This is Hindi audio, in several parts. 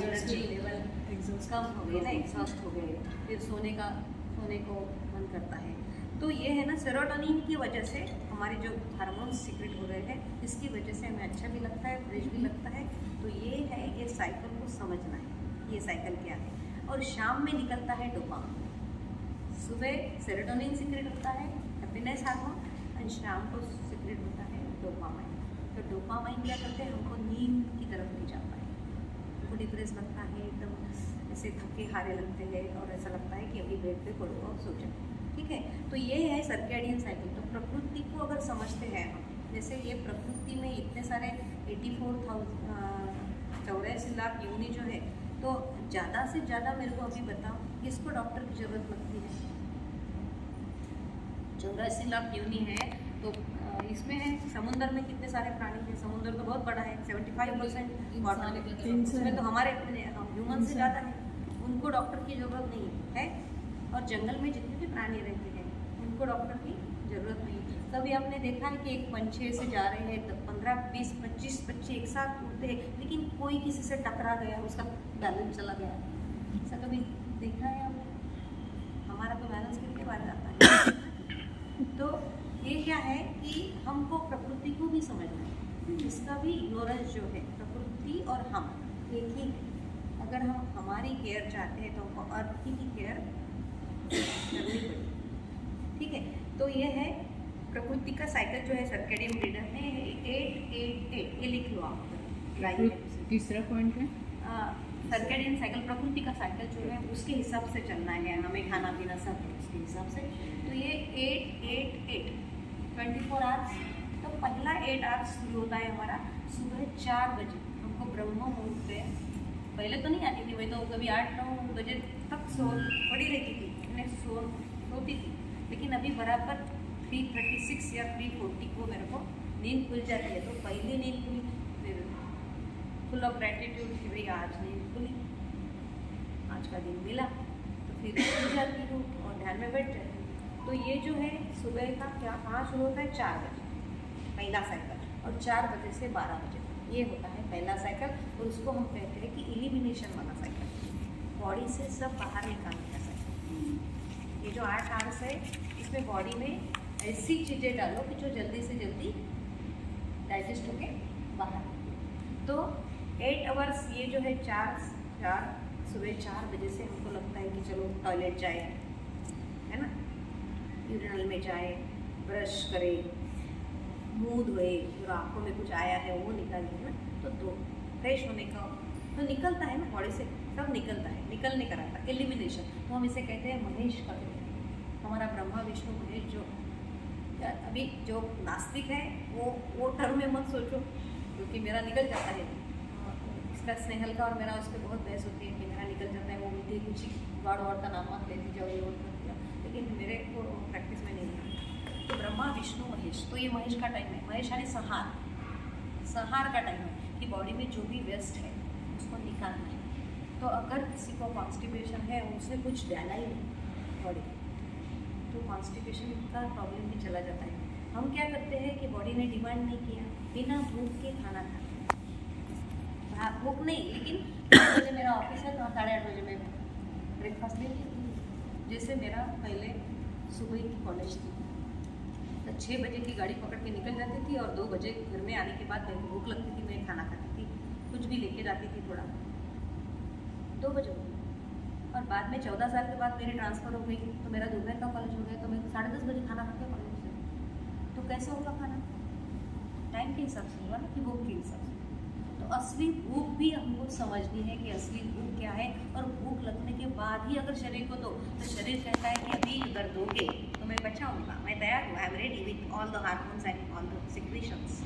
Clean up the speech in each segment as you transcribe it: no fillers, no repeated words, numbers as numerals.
एनर्जी लेवल कम हो गए ना, एग्जॉस्ट हो गए, फिर सोने को मन करता है। तो ये है ना सेरोटोनिन की वजह से हमारे जो हार्मोन्स सीक्रेट हो रहे हैं, इसकी वजह से हमें अच्छा भी लगता है, फ्रेश भी लगता है। तो ये है, ये साइकिल को समझना है, ये साइकिल क्या है। और शाम में निकलता है डोपामाइन। सुबह सेरोटोनिन सीक्रेट होता है, हैप्पीनेस हार्मोन, और शाम को सीक्रेट होता है डोपामाइन। तो डोपामाइन क्या करते हैं, हमको नींद की तरफ ले जाता है, हमको डिप्रेस लगता है, एकदम ऐसे थके हारे लगते हैं और ऐसा लगता है कि अभी बेड पे पड़ो और सो जाओ। ठीक है, तो ये है सर्कैडियन साइकिल। तो प्रकृति को अगर समझते हैं हम, जैसे ये प्रकृति में इतने सारे 84 लाख योनि जो है, तो ज़्यादा से ज़्यादा मेरे को अभी बताओ किसको डॉक्टर की ज़रूरत लगती है? 84 लाख योनि है, तो इसमें है समुद्र में कितने सारे प्राणी हैं, समुद्र तो बहुत बड़ा है, 75% वाटर है, उसमें तो हमारे ह्यूमन से ज़्यादा है, उनको डॉक्टर की ज़रूरत नहीं है। और जंगल में जितने भी प्राणी रहते हैं उनको डॉक्टर की ज़रूरत नहीं है। कभी आपने देखा है कि एक पंछी से जा रहे हैं, तो 15, 20, 25 पंछी एक साथ उड़ते हैं, लेकिन कोई किसी से टकरा गया, उसका बैलेंस चला गया, ऐसा कभी देखा है आपने? हमारा तो बैलेंस करके बाहर जाता है। तो ये क्या है कि हमको प्रकृति को भी समझना है, इसका भी इग्नोरेंस जो है, प्रकृति और हम एक ही है। अगर हम हमारी केयर चाहते हैं तो हमको अर्थ की केयर करनी पड़ेगी। ठीक है, तो ये है प्रकृति का साइकिल जो है, सर्कैडियन रिदम है 888, ये लिख लो आप। तीसरा पॉइंट है सर्कैडियन साइकिल, प्रकृति का साइकिल जो है उसके हिसाब से चलना है, हमें खाना पीना सब उसके हिसाब से। तो ये 888 24 आवर्स। तो पहला 8 आवर्स शुरू होता है हमारा सुबह 4 बजे। हमको ब्रह्म मुहूर्त पे, पहले तो नहीं आती थी, मैं तो कभी 8-9 बजे तक पड़ी रहती थी, मैं सोती थी, लेकिन अभी बराबर 3:36 या 3:40 को मेरे को नींद खुल जाती है। तो पहली नींद खुली, फिर फुल ऑफ ग्रैटिट्यूड कि भाई आज नींद खुली, आज का दिन मिला, तो फिर खुल जाती हूँ और ध्यान में बैठ जाती हूँ। तो ये जो है सुबह का क्या 5 शुरू होता है 4 बजे पहला साइकिल, और 4 बजे से 12 बजे ये होता है पहला साइकिल। और उसको हम कहते हैं कि एलिमिनेशन वाला साइकिल, बॉडी से सब बाहर निकालने का साइकिल। ये जो 8 आवर्स है, इसमें बॉडी में ऐसी चीज़ें डालो कि जो जल्दी से जल्दी डाइजेस्ट होके बाहर। तो 8 आवर्स ये जो है 4 सुबह 4 बजे से हमको लगता है कि चलो टॉयलेट जाए, है ना, यूरिनल में जाए, ब्रश करे, मुँह धोए, जो आँखों में कुछ आया है वो निकालिए ना, तो फ्रेश होने का तो निकलता है ना, बॉडी से सब निकलता है, निकलने का रहता है एलिमिनेशन। तो हम इसे कहते हैं महेश का क्रिया। हमारा ब्रह्मा विष्णु महेश जो अभी जो नास्तिक है वो टर्म में मत सोचो, क्योंकि मेरा निकल जाता है। इसका स्नेहल का और मेरा उस पर बहुत बहस होती है कि मेरा निकल जाता है, वो बोलती है कुछ गॉड वॉड का नाम मत लेती जाओ, ये वो मत दिया, लेकिन मेरे को प्रैक्टिस में नहीं है। तो ब्रह्मा विष्णु महेश, तो ये महेश का टाइम है। महेश यानी संहार का टाइम है कि बॉडी में जो भी वेस्ट है उसको निकालना है। तो अगर किसी को कॉन्स्टिपेशन है, उसे कुछ डाला ही नहीं बॉडी, तो कॉन्स्टिपेशन का प्रॉब्लम भी चला जाता है। हम क्या करते हैं कि बॉडी ने डिमांड नहीं किया, बिना भूख के खाना खाते, भूख नहीं, लेकिन 8 बजे मेरा ऑफिस है तो 8:30 बजे मैं ब्रेकफास्ट ले लेती। जैसे मेरा पहले सुबह की कॉलेज थी, तो 6 बजे की गाड़ी पकड़ के निकल जाती थी, और 2 बजे घर में आने के बाद मेरे को भूख लगती थी, मैं खाना खाती थी, कुछ भी लेके जाती थी थोड़ा, 2 बजे। और बाद में 14 साल के बाद मेरी ट्रांसफ़र हो गई, तो मेरा दोपहर का कॉलेज हो गया, तो मैं 10:30 बजे खाना खाते कॉलेज से। तो कैसे होगा खाना? टाइम के हिसाब से होगा ना, कि भूख के हिसाब से। तो असली भूख भी हमको समझनी है कि असली भूख क्या है, और भूख लगने के बाद ही अगर शरीर को दो, तो शरीर कहता है कि अभी अगर दोगे तो मैं बचाऊँगा, मैं तैयार हूँ, I am ready with all the hormones and all the secretions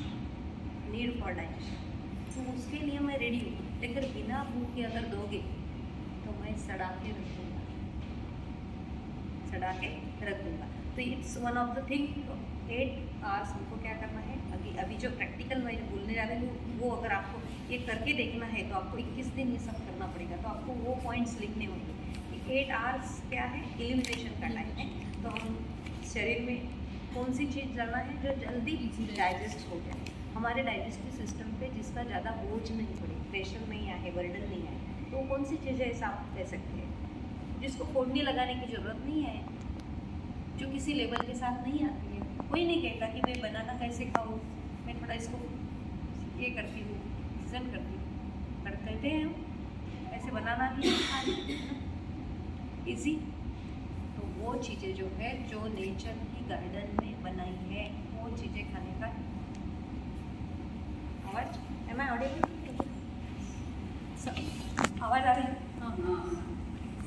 need for digestion. तो उसके लिए मैं रेडी हूँ, लेकिन बिना भूख के अगर दोगे तो मैं सड़ा के रख दूँगा। तो it's one of the thing. तो 8 आवर्स हमको क्या करना है, अभी जो प्रैक्टिकल मैं बोलने जा रही हूँ वो अगर आपको ये करके देखना है तो आपको 21 दिन ये सब करना पड़ेगा। तो आपको वो पॉइंट्स लिखने होंगे कि 8 आवर्स क्या है, एलिमिनेशन का टाइम है। तो हम शरीर में कौन सी चीज़ डालना है जो जल्दी डाइजेस्ट हो जाए, हमारे डाइजेस्टिव सिस्टम पे जिसका ज़्यादा बोझ नहीं पड़े, प्रेशर नहीं आए, बर्डन नहीं आए, तो तो कौन सी चीज़ है ऐसा आप कह सकते हैं जिसको फोड़नी लगाने की ज़रूरत नहीं है, जो किसी लेवल के साथ नहीं आती है? कोई नहीं कहता कि मैं बनाना कैसे खाऊँ, मैं थोड़ा इसको ये करती हूँ, सीजन करती हूँ, कर कहते हैं हम ऐसे बनाना भी इजी। तो वो चीज़ें जो है जो नेचर की गार्डन में बनाई है वो